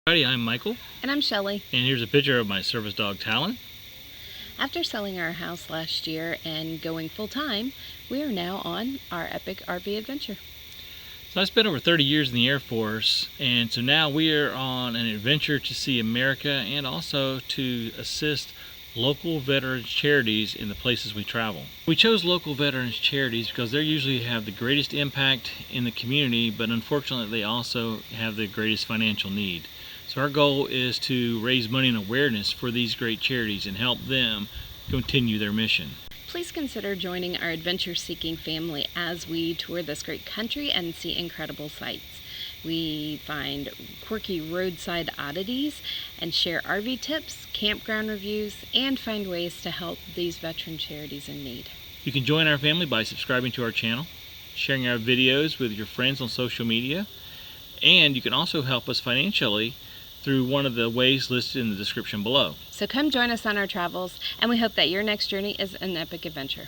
Howdy, I'm Michael, And I'm Shelley. and here's a picture of my service dog Talon. After selling our house last year and going full-time, we are now on our epic RV adventure. So I spent over 30 years in the Air Force, and so now we are on an adventure to see America and also to assist local veterans charities in the places we travel. We chose local veterans charities because they usually have the greatest impact in the community, but unfortunately they also have the greatest financial need. So our goal is to raise money and awareness for these great charities and help them continue their mission. Please consider joining our adventure-seeking family as we tour this great country and see incredible sights. We find quirky roadside oddities and share RV tips, campground reviews, and find ways to help these veteran charities in need. You can join our family by subscribing to our channel, sharing our videos with your friends on social media, and you can also help us financially through one of the ways listed in the description below. So come join us on our travels, and we hope that your next journey is an epic adventure.